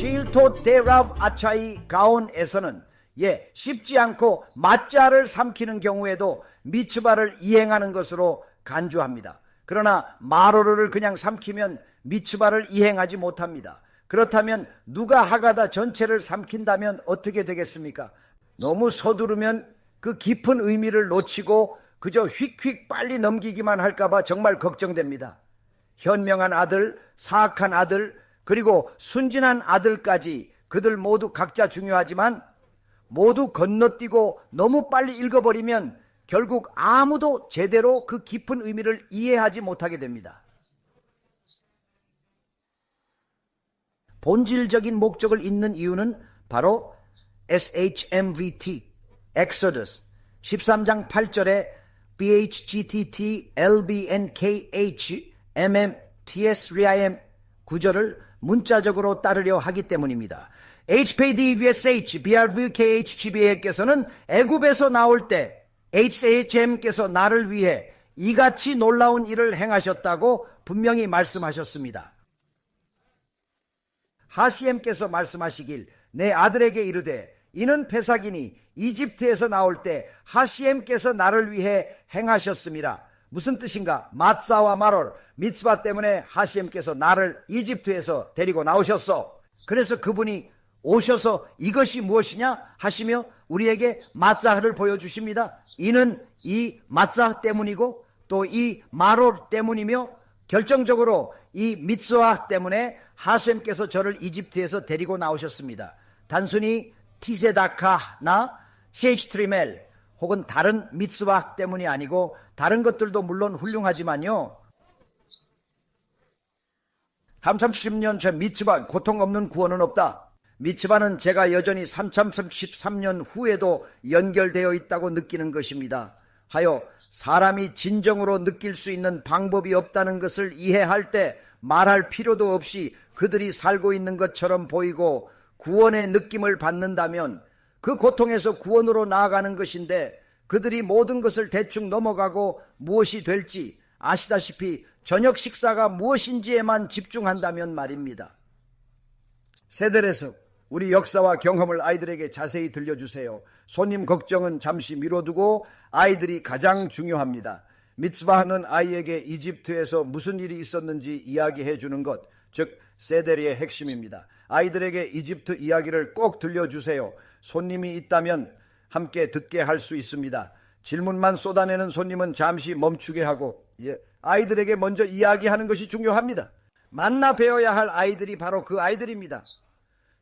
쉴토 데라브 아차이 가온에서는 쉽지 않고 맞자를 삼키는 경우에도 미츠바를 이행하는 것으로 간주합니다. 그러나 마로르를 그냥 삼키면 미츠바를 이행하지 못합니다. 그렇다면 누가 하가다 전체를 삼킨다면 어떻게 되겠습니까? 너무 서두르면 그 깊은 의미를 놓치고 그저 휙휙 빨리 넘기기만 할까봐 정말 걱정됩니다. 현명한 아들, 사악한 아들, 그리고 순진한 아들까지 그들 모두 각자 중요하지만 모두 건너뛰고 너무 빨리 읽어버리면 결국 아무도 제대로 그 깊은 의미를 이해하지 못하게 됩니다. 본질적인 목적을 잇는 이유는 바로 SHMVT, Exodus 13장 8절에 BHGTT, LBNKH, MMTS, 구절을 문자적으로 따르려 하기 때문입니다. HPDVSH, BRVKH, GBA께서는 애굽에서 나올 때 HHM께서 나를 위해 이같이 놀라운 일을 행하셨다고 분명히 말씀하셨습니다. 하시엠께서 말씀하시길 내 아들에게 이르되 이는 패삭이니 이집트에서 나올 때 하시엠께서 나를 위해 행하셨음이라. 무슨 뜻인가? 마사와 마롤, 미츠바 때문에 하시엠께서 나를 이집트에서 데리고 나오셨어. 그래서 그분이 오셔서 이것이 무엇이냐 하시며 우리에게 마사를 보여주십니다. 이는 이 마사 때문이고 또 이 마롤 때문이며 결정적으로 이 미츠와 때문에 하셈께서 저를 이집트에서 데리고 나오셨습니다. 단순히 티세다카나 세이치트리멜 혹은 다른 미츠와 때문이 아니고 다른 것들도 물론 훌륭하지만요. 3,030년 전 미츠바 고통 없는 구원은 없다. 미츠바는 제가 여전히 3,033년 후에도 연결되어 있다고 느끼는 것입니다. 하여 사람이 진정으로 느낄 수 있는 방법이 없다는 것을 이해할 때 말할 필요도 없이 그들이 살고 있는 것처럼 보이고 구원의 느낌을 받는다면 그 고통에서 구원으로 나아가는 것인데 그들이 모든 것을 대충 넘어가고 무엇이 될지 아시다시피 저녁 식사가 무엇인지에만 집중한다면 말입니다. 세델에서 우리 역사와 경험을 아이들에게 자세히 들려주세요. 손님 걱정은 잠시 미뤄두고 아이들이 가장 중요합니다. 미츠바하는 아이에게 이집트에서 무슨 일이 있었는지 이야기해 주는 것, 즉 세델의 핵심입니다. 아이들에게 이집트 이야기를 꼭 들려주세요. 손님이 있다면 함께 듣게 할 수 있습니다. 질문만 쏟아내는 손님은 잠시 멈추게 하고 아이들에게 먼저 이야기하는 것이 중요합니다. 만나 배워야 할 아이들이 바로 그 아이들입니다.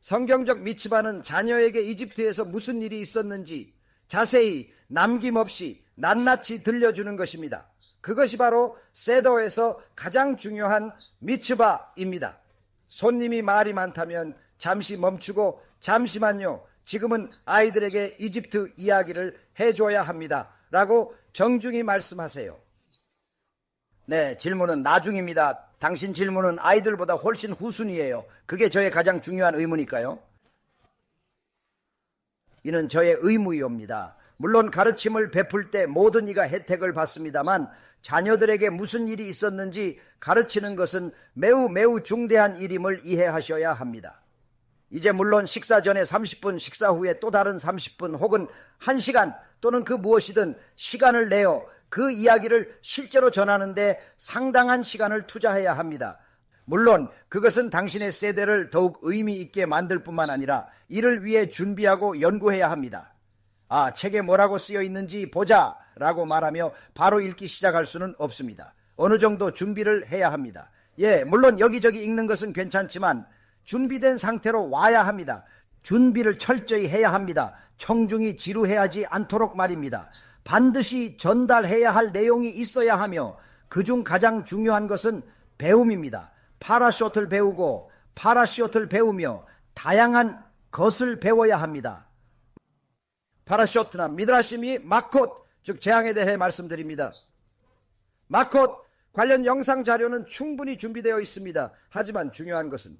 성경적 미츠바는 자녀에게 이집트에서 무슨 일이 있었는지 자세히 남김없이 낱낱이 들려주는 것입니다. 그것이 바로 세더에서 가장 중요한 미츠바입니다. 손님이 말이 많다면 잠시 멈추고 잠시만요. 지금은 아이들에게 이집트 이야기를 해줘야 합니다. 라고 정중히 말씀하세요. 네, 질문은 나중입니다. 당신 질문은 아이들보다 훨씬 후순위예요. 그게 저의 가장 중요한 의무니까요. 이는 저의 의무이옵니다. 물론 가르침을 베풀 때 모든 이가 혜택을 받습니다만 자녀들에게 무슨 일이 있었는지 가르치는 것은 매우 중대한 일임을 이해하셔야 합니다. 이제 물론 식사 전에 30분, 식사 후에 또 다른 30분 혹은 1시간 또는 그 무엇이든 시간을 내어 그 이야기를 실제로 전하는데 상당한 시간을 투자해야 합니다. 물론 그것은 당신의 세대를 더욱 의미 있게 만들 뿐만 아니라 이를 위해 준비하고 연구해야 합니다. 책에 뭐라고 쓰여 있는지 보자 라고 말하며 바로 읽기 시작할 수는 없습니다. 어느 정도 준비를 해야 합니다. 물론 여기저기 읽는 것은 괜찮지만 준비된 상태로 와야 합니다. 준비를 철저히 해야 합니다. 청중이 지루해하지 않도록 말입니다. 반드시 전달해야 할 내용이 있어야 하며 그중 가장 중요한 것은 배움입니다. 파라쇼트를 배우고 파라쇼트를 배우며 다양한 것을 배워야 합니다. 파라쇼트나 미드라시미 마콧, 즉 재앙에 대해 말씀드립니다. 마콧 관련 영상 자료는 충분히 준비되어 있습니다. 하지만 중요한 것은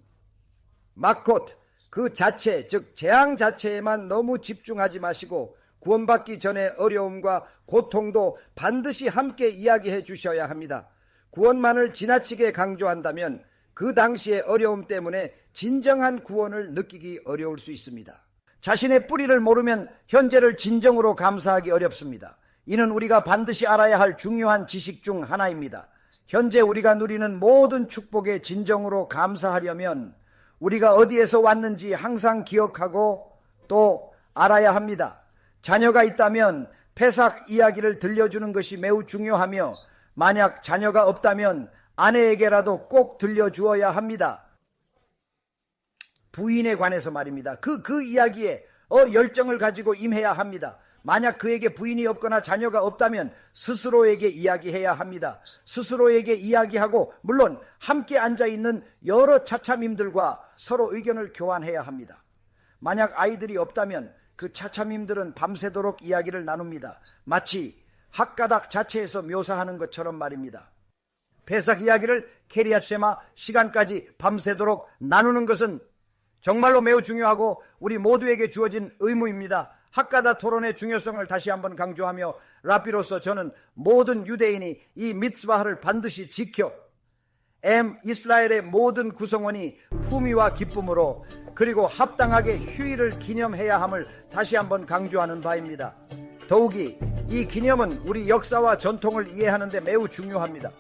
마콧 그 자체, 즉 재앙 자체에만 너무 집중하지 마시고 구원받기 전의 어려움과 고통도 반드시 함께 이야기해 주셔야 합니다. 구원만을 지나치게 강조한다면 그 당시의 어려움 때문에 진정한 구원을 느끼기 어려울 수 있습니다. 자신의 뿌리를 모르면 현재를 진정으로 감사하기 어렵습니다. 이는 우리가 반드시 알아야 할 중요한 지식 중 하나입니다. 현재 우리가 누리는 모든 축복에 진정으로 감사하려면 우리가 어디에서 왔는지 항상 기억하고 또 알아야 합니다. 자녀가 있다면 페삭 이야기를 들려주는 것이 매우 중요하며, 만약 자녀가 없다면 아내에게라도 꼭 들려주어야 합니다. 부인에 관해서 말입니다. 그 이야기에 열정을 가지고 임해야 합니다. 만약 그에게 부인이 없거나 자녀가 없다면 스스로에게 이야기해야 합니다. 스스로에게 이야기하고, 물론 함께 앉아있는 여러 차참님들과 서로 의견을 교환해야 합니다. 만약 아이들이 없다면 그 차참님들은 밤새도록 이야기를 나눕니다. 마치 학가닥 자체에서 묘사하는 것처럼 말입니다. 페삭 이야기를 케리앗 쉐마 시간까지 밤새도록 나누는 것은 정말로 매우 중요하고 우리 모두에게 주어진 의무입니다. 학가다 토론의 중요성을 다시 한번 강조하며, 랍비로서 저는 모든 유대인이 이 미츠바를 반드시 지켜 이스라엘의 모든 구성원이 품위와 기쁨으로 그리고 합당하게 휴일을 기념해야 함을 다시 한번 강조하는 바입니다. 더욱이 이 기념은 우리 역사와 전통을 이해하는 데 매우 중요합니다.